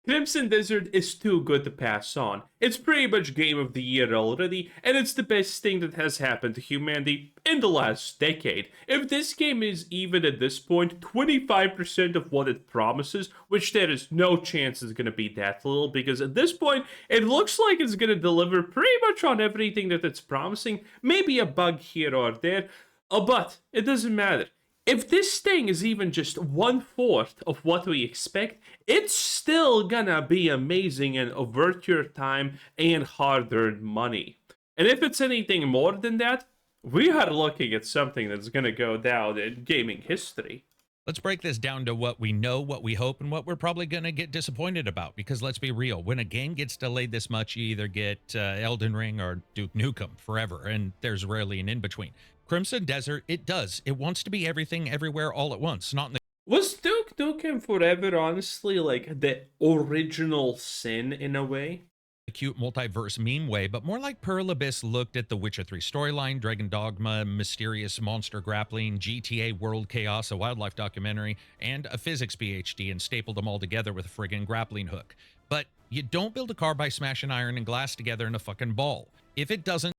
Crimson Desert is too good to pass on. It's pretty much game of the year already, and it's the best thing that has happened to humanity in the last decade. If this game is even at this point 25% of what it promises, which there is no chance it's going to be that little, because at this point it looks like it's going to deliver pretty much on everything that it's promising, maybe a bug here or there, but it doesn't matter. If this thing is even just 1/4 of what we expect, it's still gonna be amazing and worth your time and hard earned money. And if it's anything more than that, we are looking at something that's gonna go down in gaming history. Let's break this down to what we know, what we hope, and what we're probably going to get disappointed about. Because let's be real, when a game gets delayed this much, you either get Elden Ring or Duke Nukem forever, and there's rarely an in between. Crimson Desert, it does. It wants to be everything, everywhere, all at once. Not in the Was Duke Nukem Forever honestly like the original sin in a way? cute multiverse meme way, but more like Pearl Abyss looked at the Witcher 3 storyline, Dragon Dogma, mysterious monster grappling, GTA World Chaos, a wildlife documentary, and a physics PhD, and stapled them all together with a friggin' grappling hook. But you don't build a car by smashing iron and glass together in a fucking ball. If it doesn't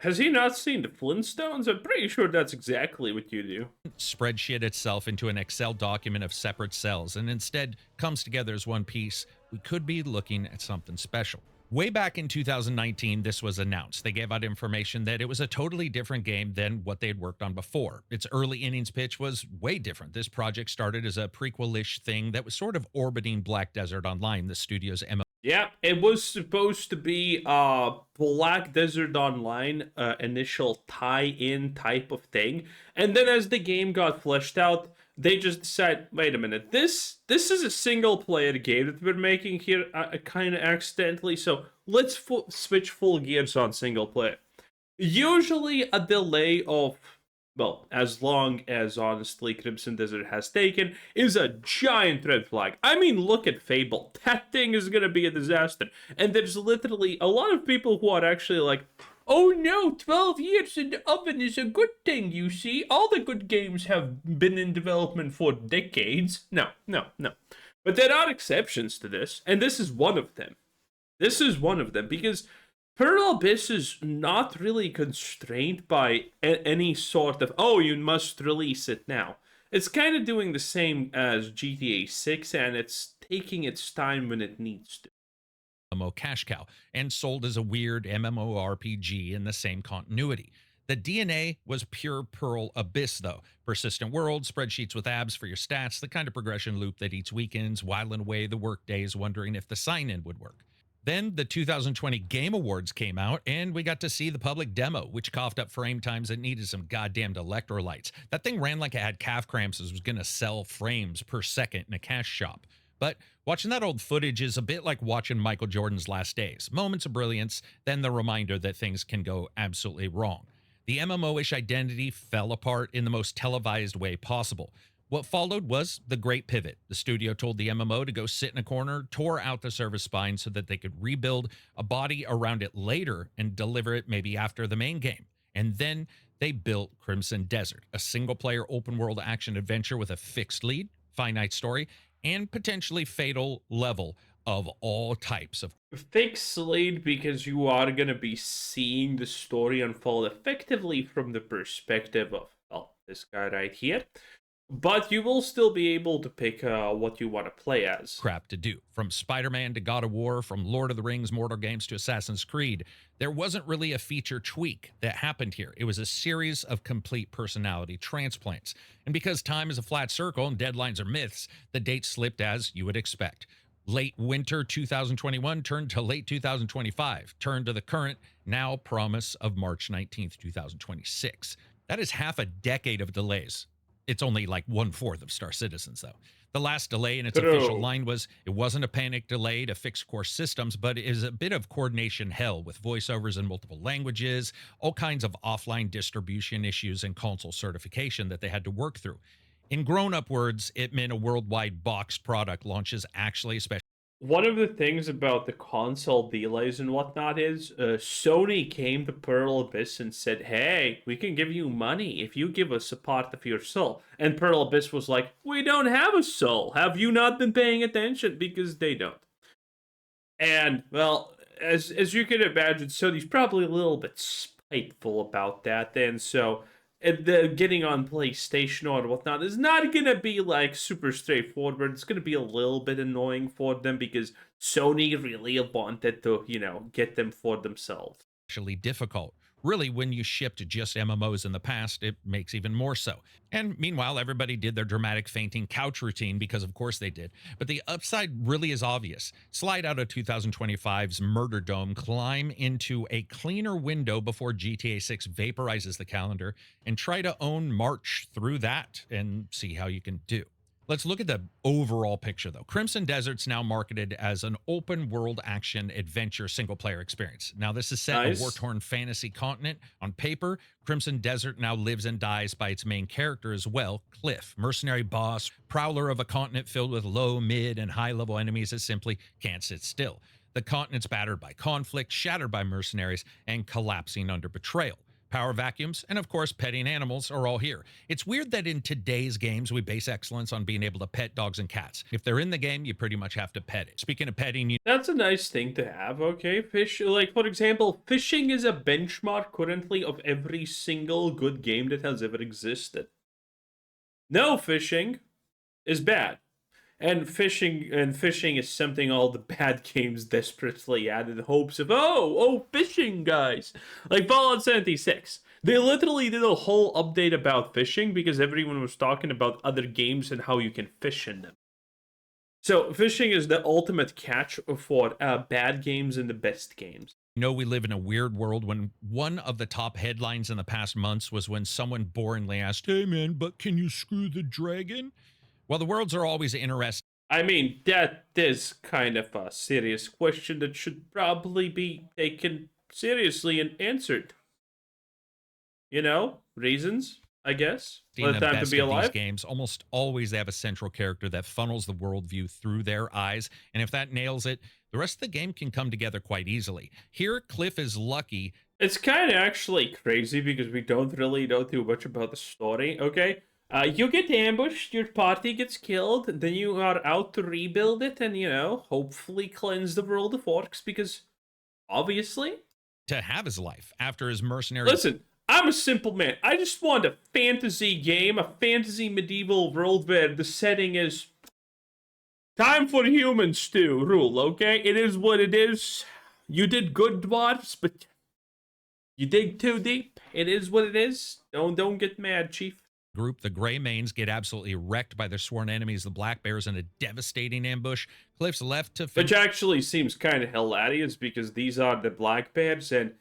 Has he not seen the Flintstones? I'm pretty sure that's exactly what you do. spreadsheet itself into an Excel document of separate cells and instead comes together as one piece, we could be looking at something special. Way back in 2019, this was announced. They gave out information that it was a totally different game than what they had worked on before. Its early innings pitch was way different. This project started as a prequel-ish thing that was sort of orbiting Black Desert Online, the studio's MMO. Yeah, it was supposed to be a Black Desert Online initial tie-in type of thing, and then as the game got fleshed out, they just decided, wait a minute, this is a single-player game that we're making here, kind of accidentally. So let's switch full gears on single player. Usually, a delay of, well, as long as honestly Crimson Desert has taken, is a giant red flag. I mean, look at Fable. That thing is gonna be a disaster. And there's literally a lot of people who are actually like, oh no, 12 years in the oven is a good thing, you see. All the good games have been in development for decades. No, no, no. But there are exceptions to this, and this is one of them. This is one of them because Pearl Abyss is not really constrained by any sort of, oh, you must release it now. It's kind of doing the same as GTA 6, and it's taking its time when it needs to. MMO cash cow and sold as a weird MMORPG in the same continuity. The DNA was pure Pearl Abyss, though. Persistent world, spreadsheets with abs for your stats, the kind of progression loop that eats weekends, whiling away the work days, wondering if the sign in would work. Then the 2020 Game Awards came out, and we got to see the public demo, which coughed up frame times that needed some goddamn electrolytes. That thing ran like it had calf cramps and was going to sell frames per second in a cash shop. But watching that old footage is a bit like watching Michael Jordan's last days. Moments of brilliance, then the reminder that things can go absolutely wrong. The MMO-ish identity fell apart in the most televised way possible. What followed was the great pivot. The studio told the MMO to go sit in a corner, tore out the service spine so that they could rebuild a body around it later and deliver it maybe after the main game. And then they built Crimson Desert, a single player open world action adventure with a fixed lead, finite story, and potentially fatal level of all types of. Fix Slade because you are going to be seeing the story unfold effectively from the perspective of, well, this guy right here. But you will still be able to pick what you want to play as. Crap to do. From Spider-Man to God of War, from Lord of the Rings, Mortal Games to Assassin's Creed, there wasn't really a feature tweak that happened here. It was a series of complete personality transplants. And because time is a flat circle and deadlines are myths, the date slipped as you would expect. Late winter 2021 turned to late 2025, turned to the current, now promise of March 19th, 2026. That is half a decade of delays. It's only like 1/4 of Star Citizens, though. The last delay in its official line was it wasn't a panic delay to fix core systems, but it is a bit of coordination hell with voiceovers in multiple languages, all kinds of offline distribution issues, and console certification that they had to work through. In grown up words, it meant a worldwide box product launches actually, especially one of the things about the console delays and whatnot is Sony came to Pearl Abyss and said, "Hey, we can give you money if you give us a part of your soul." And Pearl Abyss was like, "We don't have a soul. Have you not been paying attention?" Because they don't. And well, as you can imagine, Sony's probably a little bit spiteful about that. And so the getting on PlayStation or whatnot is not gonna be like super straightforward. It's gonna be a little bit annoying for them because Sony really wanted to, get them for themselves. Actually difficult. Really, when you shipped just MMOs in the past, it makes even more so. And meanwhile, everybody did their dramatic fainting couch routine because, of course, they did. But the upside really is obvious. Slide out of 2025's Murder Dome, climb into a cleaner window before GTA 6 vaporizes the calendar, and try to own March through that and see how you can do. Let's look at the overall picture, though. Crimson Desert's now marketed as an open world action adventure single player experience. Now, this is set in a Nice. war torn fantasy continent. On paper, Crimson Desert now lives and dies by its main character as well, Cliff, mercenary boss, prowler of a continent filled with low, mid, and high level enemies that simply can't sit still. The continent's battered by conflict, shattered by mercenaries, and collapsing under betrayal. Power vacuums, and of course, petting animals are all here. It's weird that in today's games, we base excellence on being able to pet dogs and cats. If they're in the game, you pretty much have to pet it. Speaking of petting, That's a nice thing to have, okay? Like, for example, fishing is a benchmark currently of every single good game that has ever existed. No fishing is bad. And fishing is something all the bad games desperately add in hopes of, oh, fishing, guys. Like Fallout 76. They literally did a whole update about fishing because everyone was talking about other games and how you can fish in them. So fishing is the ultimate catch for bad games and the best games. we live in a weird world when one of the top headlines in the past months was when someone boringly asked, "Hey man, but can you screw the dragon?" Well, the worlds are always interesting. I mean, that is kind of a serious question that should probably be taken seriously and answered. Reasons, I guess. The Let time to best be of these alive. games, almost always they have a central character that funnels the worldview through their eyes. And if that nails it, the rest of the game can come together quite easily. Here, Cliff is lucky. It's kind of actually crazy because we don't really know too much about the story, okay? You get ambushed, your party gets killed, then you are out to rebuild it and, hopefully cleanse the world of orcs because, obviously. To have his life after his mercenary. Listen, I'm a simple man. I just want a fantasy game, a fantasy medieval world where the setting is time for humans to rule, okay? It is what it is. You did good, dwarves, but you dig too deep. It is what it is. Don't get mad, Chief. Group, the Gray Manes, get absolutely wrecked by their sworn enemies, the Black Bears, in a devastating ambush. Cliff's left to Which actually seems kind of hilarious because these are the Black Bears, and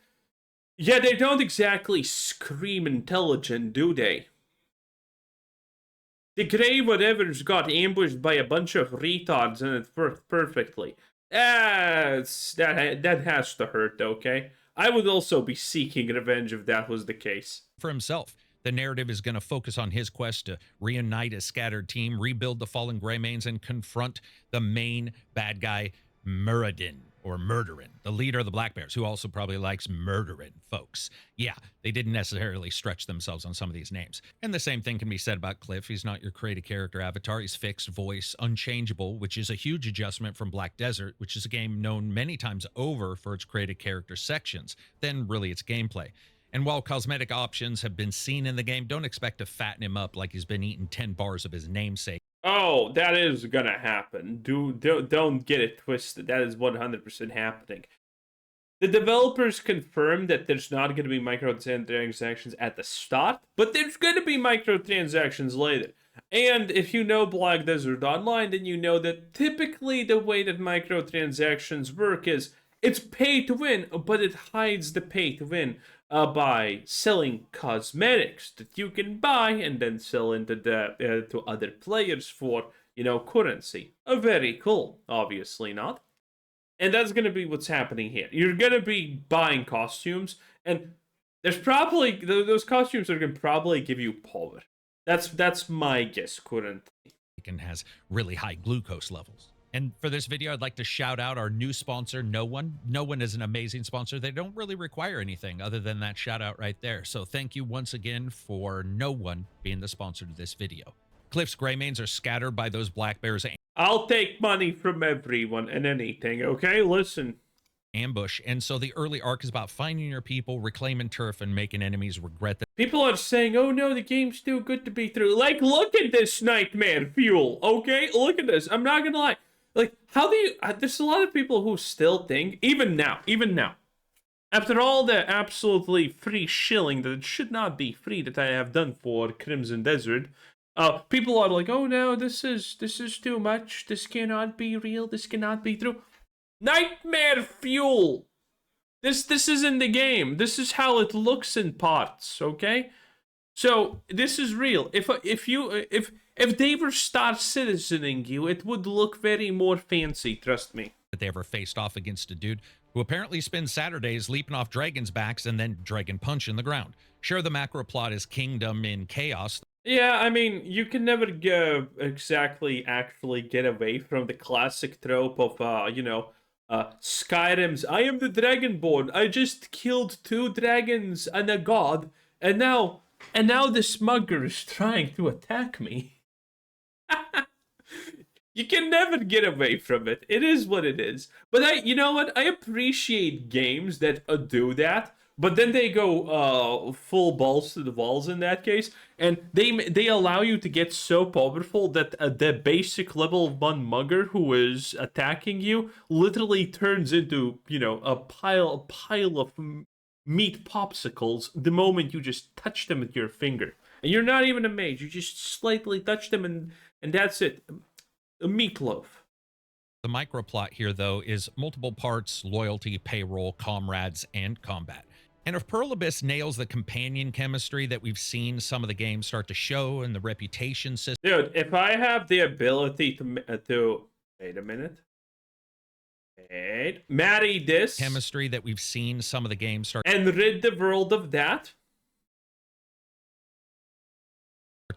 yeah, they don't exactly scream intelligent, do they? The Grey whatevers got ambushed by a bunch of retards and it worked perfectly. That has to hurt, okay? I would also be seeking revenge if that was the case. For himself. The narrative is going to focus on his quest to reunite his scattered team, rebuild the fallen Greymanes, and confront the main bad guy, Muradin, or Murderin, the leader of the Black Bears, who also probably likes murdering folks. Yeah, they didn't necessarily stretch themselves on some of these names. And the same thing can be said about Cliff. He's not your created character avatar. He's fixed voice, unchangeable, which is a huge adjustment from Black Desert, which is a game known many times over for its created character sections, than really its gameplay. And while cosmetic options have been seen in the game, don't expect to fatten him up like he's been eating 10 bars of his namesake. Oh, that is gonna happen. Don't get it twisted. That is 100% happening. The developers confirmed that there's not going to be microtransactions at the start, but there's going to be microtransactions later. And if you know Black Desert Online, then you know that typically the way that microtransactions work is it's pay to win, but it hides the pay to win by selling cosmetics that you can buy and then sell into to other players for currency. Very cool, obviously not. And that's gonna be what's happening here. You're gonna be buying costumes, and there's probably those costumes are gonna probably give you power. That's my guess currently. And has really high glucose levels. And for this video, I'd like to shout out our new sponsor, No One. No One is an amazing sponsor. They don't really require anything other than that shout out right there. So thank you once again for No One being the sponsor to this video. Cliff's Greymanes are scattered by those black bears I'll take money from everyone and anything, okay? Listen. ambush. And so the early arc is about finding your people, reclaiming turf, and making enemies regret that People are saying, oh no, the game's too good to be through. Like, look at this Nightmare Fuel, okay? Look at this. I'm not gonna lie. Like, how do you... there's a lot of people who still think, even now, after all the absolutely free shilling that it should not be free that I have done for Crimson Desert, people are like, oh no, this is too much. This cannot be real. This cannot be true. Nightmare Fuel. This isn't the game. This is how it looks in parts, okay? So this is real. If they were Star Citizening you, it would look very more fancy. Trust me. they ever faced off against a dude who apparently spends Saturdays leaping off dragons' backs and then dragon punch in the ground. Sure, the macro plot is kingdom in chaos. Yeah, I mean, you can never actually get away from the classic trope of, Skyrim's, I am the Dragonborn, I just killed 2 dragons and a god, and now this mugger is trying to attack me. You can never get away from it. It is what it is. But you know what? I appreciate games that do that, but then they go full balls to the walls in that case, and they allow you to get so powerful that the basic level 1 mugger who is attacking you literally turns into, a pile of meat popsicles the moment you just touch them with your finger. And you're not even a mage. You just slightly touch them and that's it. A meatloaf. The microplot here, though, is multiple parts: loyalty, payroll, comrades, and combat. And if Pearl Abyss nails the companion chemistry that we've seen some of the games start to show and the reputation system... Dude, if I have the ability to wait a minute. Marry this... chemistry that we've seen some of the games start... and rid the world of that...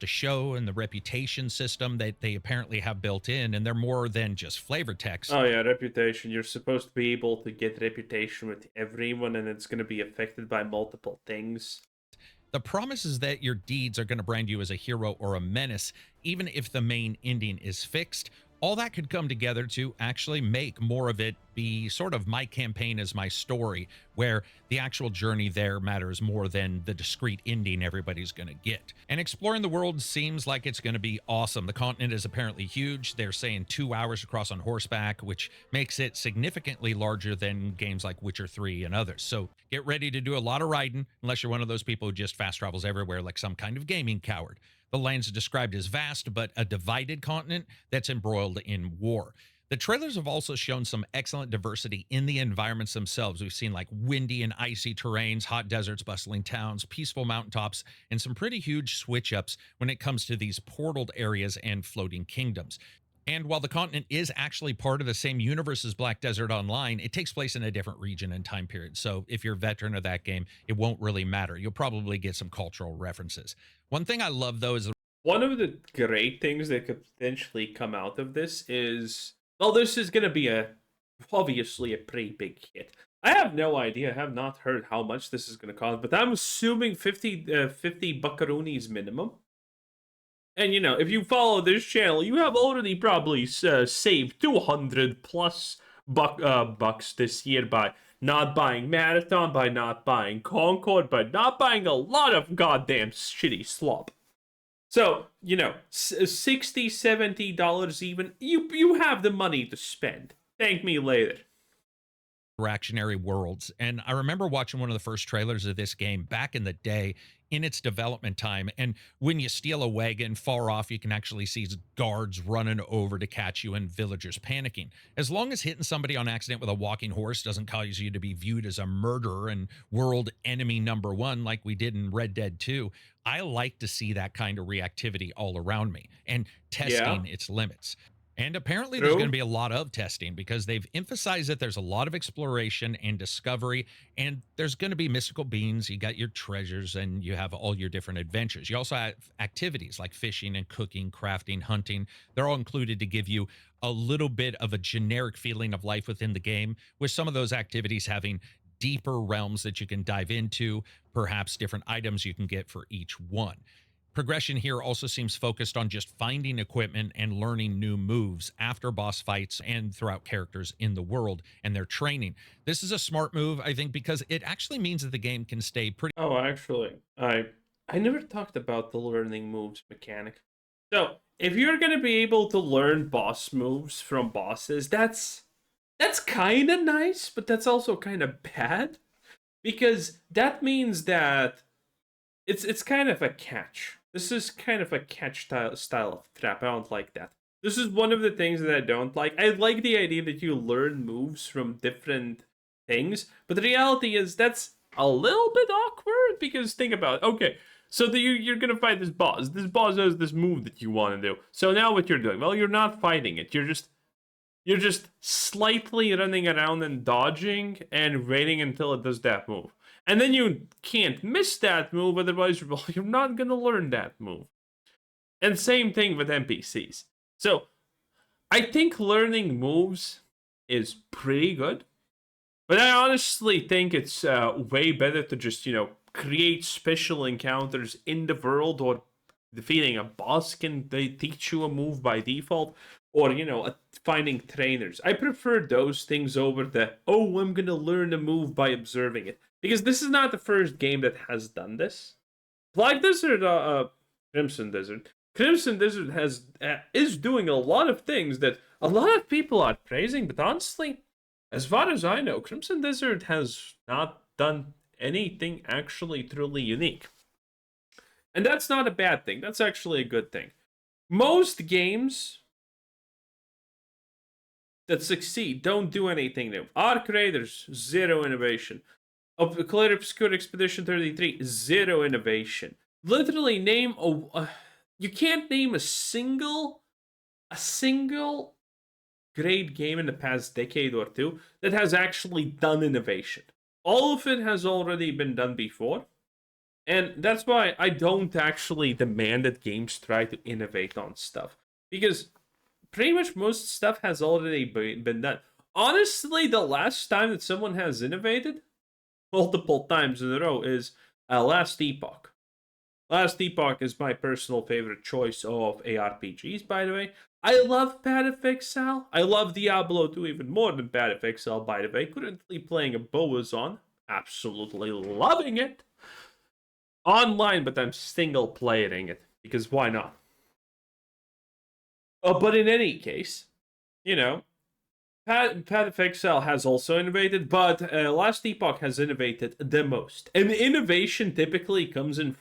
to show and the reputation system that they apparently have built in, and they're more than just flavor text. Oh yeah, reputation. You're supposed to be able to get reputation with everyone, and it's going to be affected by multiple things. The promise is that your deeds are going to brand you as a hero or a menace, even if the main ending is fixed. All that could come together to actually make more of it be sort of my campaign as my story, where the actual journey there matters more than the discrete ending everybody's going to get. And exploring the world seems like it's going to be awesome. The continent is apparently huge. They're saying 2 hours across on horseback, which makes it significantly larger than games like Witcher 3 and others. So get ready to do a lot of riding, unless you're one of those people who just fast travels everywhere like some kind of gaming coward. The land's described as vast, but a divided continent that's embroiled in war. The trailers have also shown some excellent diversity in the environments themselves. We've seen like windy and icy terrains, hot deserts, bustling towns, peaceful mountaintops, and some pretty huge switch-ups when it comes to these portaled areas and floating kingdoms. And while the continent is actually part of the same universe as Black Desert Online, it takes place in a different region and time period. So if you're a veteran of that game, it won't really matter. You'll probably get some cultural references. One thing I love, though, is... one of the great things that could potentially come out of this is... well, this is going to be obviously a pretty big hit. I have no idea. I have not heard how much this is going to cost, but I'm assuming 50 buckaroonies minimum. And, if you follow this channel, you have already probably saved 200 plus bucks this year by not buying Marathon, by not buying Concord, by not buying a lot of goddamn shitty slop. So, $60, $70 even, you have the money to spend. Thank me later. Reactionary worlds. And I remember watching one of the first trailers of this game back in the day in its development time. And when you steal a wagon far off, you can actually see guards running over to catch you and villagers panicking. As long as hitting somebody on accident with a walking horse doesn't cause you to be viewed as a murderer and world enemy #1 like we did in Red Dead 2, I like to see that kind of reactivity all around me and testing its limits. And apparently there's going to be a lot of testing because they've emphasized that there's a lot of exploration and discovery, and there's going to be mystical beings. You got your treasures and you have all your different adventures. You also have activities like fishing and cooking, crafting, hunting. They're all included to give you a little bit of a generic feeling of life within the game, with some of those activities having deeper realms that you can dive into, perhaps different items you can get for each one. Progression here also seems focused on just finding equipment and learning new moves after boss fights and throughout characters in the world and their training. This is a smart move, I think, because it actually means that the game can stay pretty Oh, actually, I never talked about the learning moves mechanic. So, if you're gonna be able to learn boss moves from bosses, that's kind of nice, but that's also kind of bad because that means that it's kind of a catch. This is kind of a catch style of trap. I don't like that. This is one of the things that I don't like. I like the idea that you learn moves from different things, but the reality is that's a little bit awkward because think about it. Okay, so you're gonna fight this boss. This boss has this move that you want to do. So now what you're doing? Well, you're not fighting it. You're just slightly running around and dodging and waiting until it does that move. And then you can't miss that move, otherwise you're not gonna learn that move. And same thing with NPCs. So I think learning moves is pretty good, but I honestly think it's way better to just create special encounters in the world, or defeating a boss can they teach you a move by default, or finding trainers. I prefer those things over the I'm gonna learn a move by observing it, because this is not the first game that has done this. Black Desert, Crimson Desert. Crimson Desert is doing a lot of things that a lot of people are praising, but honestly, as far as I know, Crimson Desert has not done anything actually truly unique. And that's not a bad thing. That's actually a good thing. Most games that succeed don't do anything new. Arc Raiders, zero innovation. Clear Obscure Expedition 33, zero innovation. Literally name you can't name a single great game in the past decade or two that has actually done innovation. All of it has already been done before. And that's why I don't actually demand that games try to innovate on stuff. Because pretty much most stuff has already been done. Honestly, the last time that someone has innovated, multiple times in a row, is Last Epoch. Last Epoch is my personal favorite choice of ARPGs, by the way. I love Path of Exile. I love Diablo 2 even more than Path of Exile, by the way. Currently playing a Boazon. Absolutely loving it. Online, but I'm single playing it, because why not? But in any case, Path of Exile has also innovated, but Last Epoch has innovated the most. And innovation typically comes in,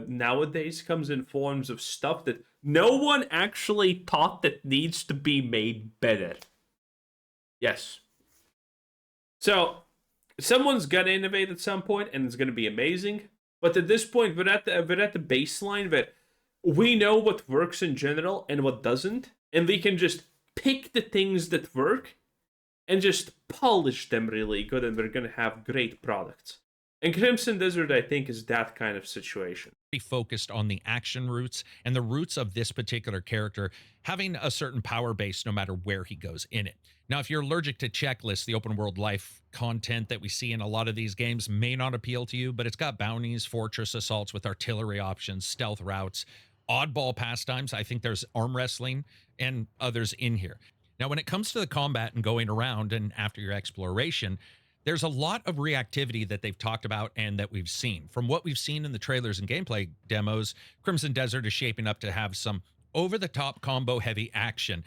nowadays, comes in forms of stuff that no one actually thought that needs to be made better. Yes. So, someone's gonna innovate at some point, and it's gonna be amazing. But at this point, we're at the baseline that we know what works in general and what doesn't, and we can just pick the things that work and just polish them really good, and we're gonna have great products. And Crimson Desert, I think, is that kind of situation. Be focused on the action roots and the roots of this particular character having a certain power base no matter where he goes in it. Now, if you're allergic to checklists, the open world life content that we see in a lot of these games may not appeal to you, but it's got bounties, fortress assaults with artillery options, stealth routes, oddball pastimes. I think there's arm wrestling and others in here. Now, when it comes to the combat and going around and after your exploration, there's a lot of reactivity that they've talked about and that we've seen. From what we've seen in the trailers and gameplay demos, Crimson Desert is shaping up to have some over-the-top combo-heavy action,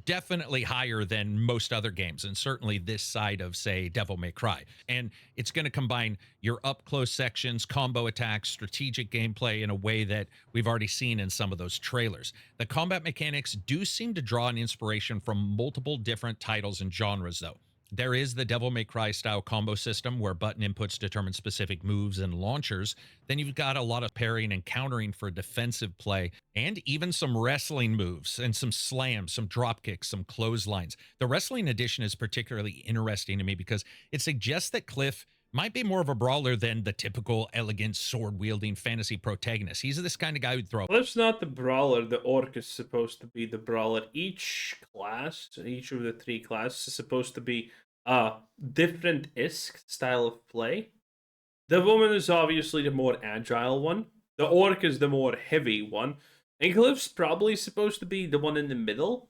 definitely higher than most other games, and certainly this side of, say, Devil May Cry. And it's going to combine your up-close sections, combo attacks, strategic gameplay in a way that we've already seen in some of those trailers. The combat mechanics do seem to draw an inspiration from multiple different titles and genres, though. There is the Devil May Cry style combo system where button inputs determine specific moves and launchers. Then you've got a lot of parrying and countering for defensive play, and even some wrestling moves and some slams, some drop kicks, some clotheslines. The wrestling edition is particularly interesting to me because it suggests that Cliff might be more of a brawler than the typical elegant sword wielding fantasy protagonist. He's this kind of guy who'd throw Cliff's not the brawler. The orc is supposed to be the brawler. Each class, each of the three classes, is supposed to be a different isk style of play. The woman is obviously the more agile one. The orc is the more heavy one. And Cliff's probably supposed to be the one in the middle.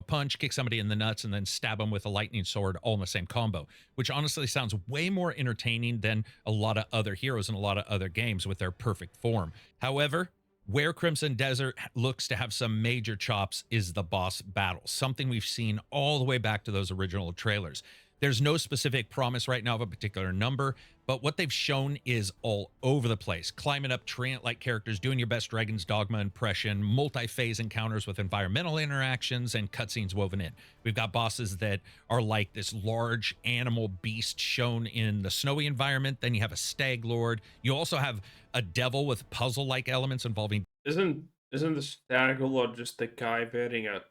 punch, kick somebody in the nuts, and then stab them with a lightning sword all in the same combo, which honestly sounds way more entertaining than a lot of other heroes in a lot of other games with their perfect form. However, where Crimson Desert looks to have some major chops is the boss battle, something we've seen all the way back to those original trailers. There's no specific promise right now of a particular number, but what they've shown is all over the place. Climbing up treant-like characters, doing your best Dragon's Dogma impression, multi-phase encounters with environmental interactions, and cutscenes woven in. We've got bosses that are like this large animal beast shown in the snowy environment. Then you have a stag lord. You also have a devil with puzzle-like elements involving... Isn't the stag lord just a guy wearing a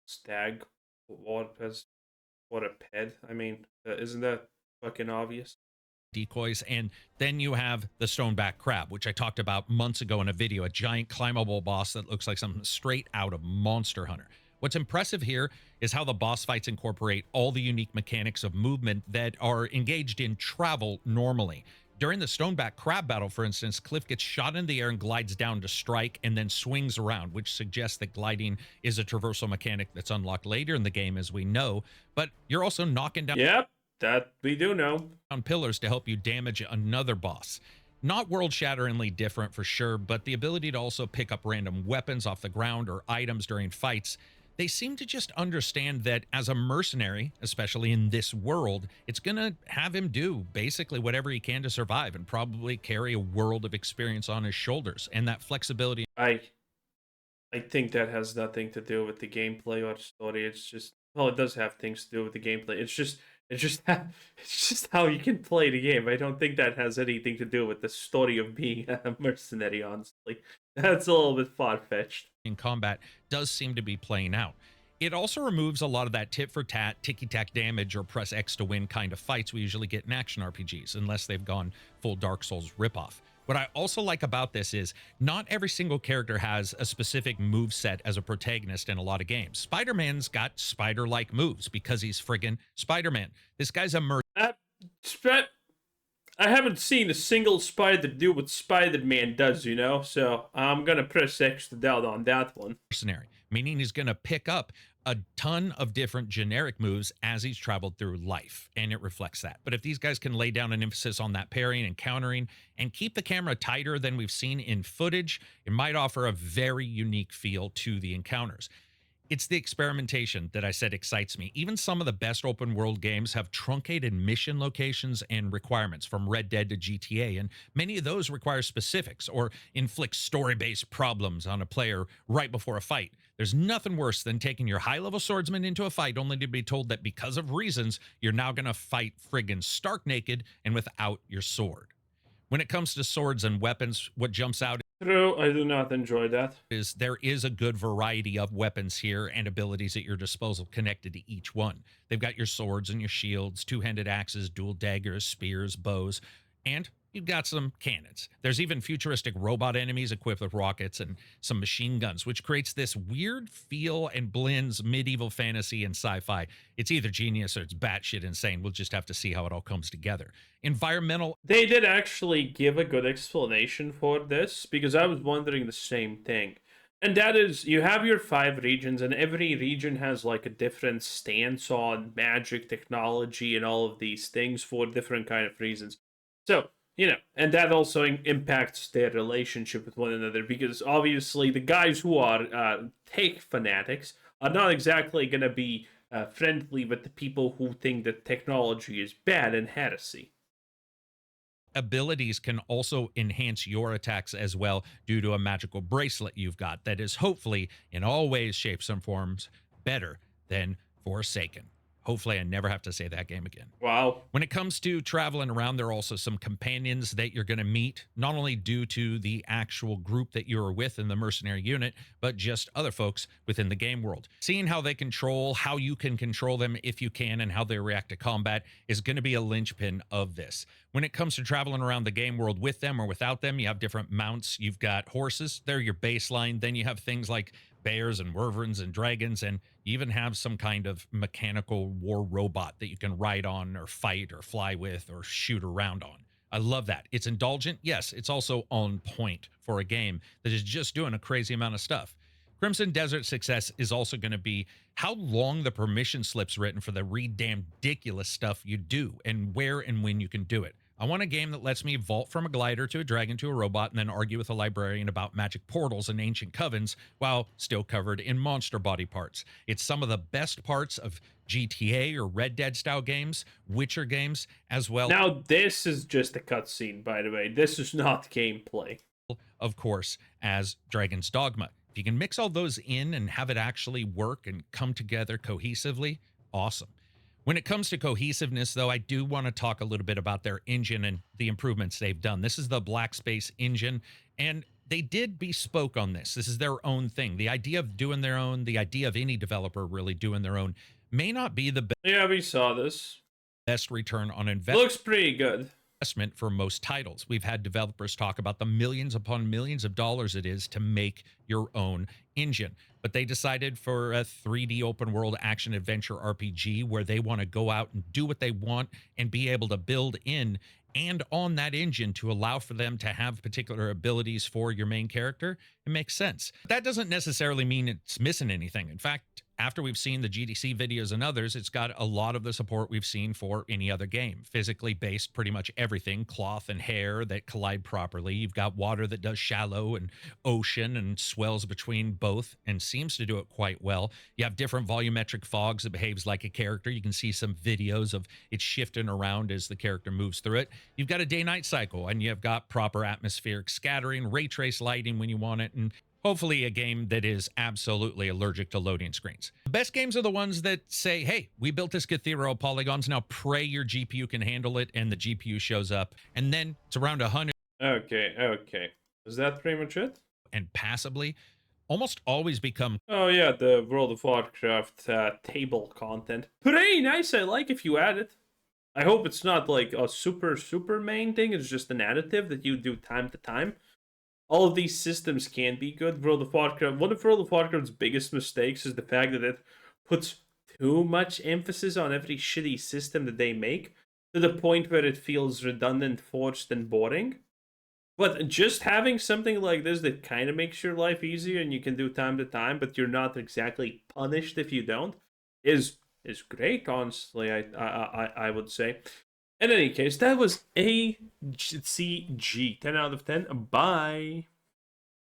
stag what a ped? I mean, isn't that fucking obvious? Decoys. And then you have the stoneback crab, which I talked about months ago in a video, a giant climbable boss that looks like something straight out of Monster Hunter. What's impressive here is how the boss fights incorporate all the unique mechanics of movement that are engaged in travel normally. During the stoneback crab battle, for instance, Cliff gets shot in the air and glides down to strike and then swings around, which suggests that gliding is a traversal mechanic that's unlocked later in the game, as we know. But you're also knocking down... Yep, that we do know. ...on pillars to help you damage another boss. Not world-shatteringly different for sure, but the ability to also pick up random weapons off the ground or items during fights. They seem to just understand that as a mercenary, especially in this world, it's going to have him do basically whatever he can to survive and probably carry a world of experience on his shoulders. And that flexibility... I think that has nothing to do with the gameplay or story. It's just, well, it does have things to do with the gameplay. It's just how you can play the game. I don't think that has anything to do with the story of being a mercenary, honestly. That's a little bit far-fetched. In combat does seem to be playing out. It also removes a lot of that tit-for-tat, ticky-tack damage or press X to win kind of fights we usually get in action RPGs, unless they've gone full Dark Souls ripoff. What I also like about this is not every single character has a specific move set as a protagonist in a lot of games. Spider-Man's got spider-like moves because he's friggin' Spider-Man. This guy's a I haven't seen a single spider do what Spider-Man does, you know? So I'm gonna press X to doubt on that one. Mercenary, meaning he's gonna pick up a ton of different generic moves as he's traveled through life, and it reflects that. But if these guys can lay down an emphasis on that parrying and countering and keep the camera tighter than we've seen in footage, it might offer a very unique feel to the encounters. It's the experimentation that I said excites me. Even some of the best open world games have truncated mission locations and requirements, from Red Dead to GTA, and many of those require specifics or inflict story-based problems on a player right before a fight. There's nothing worse than taking your high-level swordsman into a fight only to be told that because of reasons, you're now going to fight friggin' stark naked and without your sword. When it comes to swords and weapons, what jumps out True, I do not enjoy that. is there is a good variety of weapons here and abilities at your disposal connected to each one. They've got your swords and your shields, two-handed axes, dual daggers, spears, bows, and you've got some cannons. There's even futuristic robot enemies equipped with rockets and some machine guns, which creates this weird feel and blends medieval fantasy and sci-fi. It's either genius or it's batshit insane. We'll just have to see how it all comes together. Environmental... They did actually give a good explanation for this, because I was wondering the same thing. And that is, you have your 5 regions, and every region has like a different stance on magic, technology, and all of these things for different kind of reasons. So, you know, and that also impacts their relationship with one another, because obviously the guys who are tech fanatics are not exactly going to be friendly with the people who think that technology is bad and heresy. Abilities can also enhance your attacks as well due to a magical bracelet you've got that is hopefully in all ways, shapes, and forms better than Forsaken. Hopefully, I never have to say that game again. Wow. When it comes to traveling around, there are also some companions that you're going to meet, not only due to the actual group that you're with in the mercenary unit, but just other folks within the game world. Seeing how they control, how you can control them if you can, and how they react to combat is going to be a linchpin of this. When it comes to traveling around the game world with them or without them, you have different mounts. You've got horses, they're your baseline. Then you have things like bears and wyverns and dragons, and you even have some kind of mechanical war robot that you can ride on or fight or fly with or shoot around on. I love that. It's indulgent. Yes, it's also on point for a game that is just doing a crazy amount of stuff. Crimson Desert success is also going to be how long the permission slips written for the damn ridiculous stuff you do and where and when you can do it. I want a game that lets me vault from a glider to a dragon to a robot and then argue with a librarian about magic portals and ancient covens while still covered in monster body parts. It's some of the best parts of GTA or Red Dead style games, Witcher games, as well. Now, this is just a cutscene, by the way. This is not gameplay. Of course, as Dragon's Dogma. If you can mix all those in and have it actually work and come together cohesively, awesome. When it comes to cohesiveness, though, I do want to talk a little bit about their engine and the improvements they've done. This is the Black Space engine, and they did bespoke on this. This is their own thing. The idea of doing their own, the idea of any developer really doing their own, may not be the Yeah, we saw this. best return on investment. Looks pretty good. For most titles. We've had developers talk about the millions upon millions of dollars it is to make your own engine. But they decided for a 3D open world action adventure RPG where they want to go out and do what they want and be able to build in and on that engine to allow for them to have particular abilities for your main character, it makes sense. That doesn't necessarily mean it's missing anything. In fact, after we've seen the GDC videos and others, it's got a lot of the support we've seen for any other game. Physically based, pretty much everything, cloth and hair that collide properly. You've got water that does shallow and ocean and swells between both and seems to do it quite well. You have different volumetric fogs that behaves like a character. You can see some videos of it shifting around as the character moves through it. You've got a day-night cycle, and you've got proper atmospheric scattering, ray trace lighting when you want it, and hopefully a game that is absolutely allergic to loading screens. The best games are the ones that say, hey, we built this cathedral of polygons, now pray your GPU can handle it, and the GPU shows up, and then it's around 100. Okay. Is that pretty much it? And passably almost always become. Oh yeah, the World of Warcraft table content. Pretty nice, I like if you add it. I hope it's not like a super main thing, it's just an additive that you do time to time. All of these systems can be good. World of Warcraft, one of World of Warcraft's biggest mistakes is the fact that it puts too much emphasis on every shitty system that they make to the point where it feels redundant, forced, and boring. But just having something like this that kind of makes your life easier and you can do time to time, but you're not exactly punished if you don't, is great. Honestly, I would say. In any case, that was ACG 10 out of 10. Bye.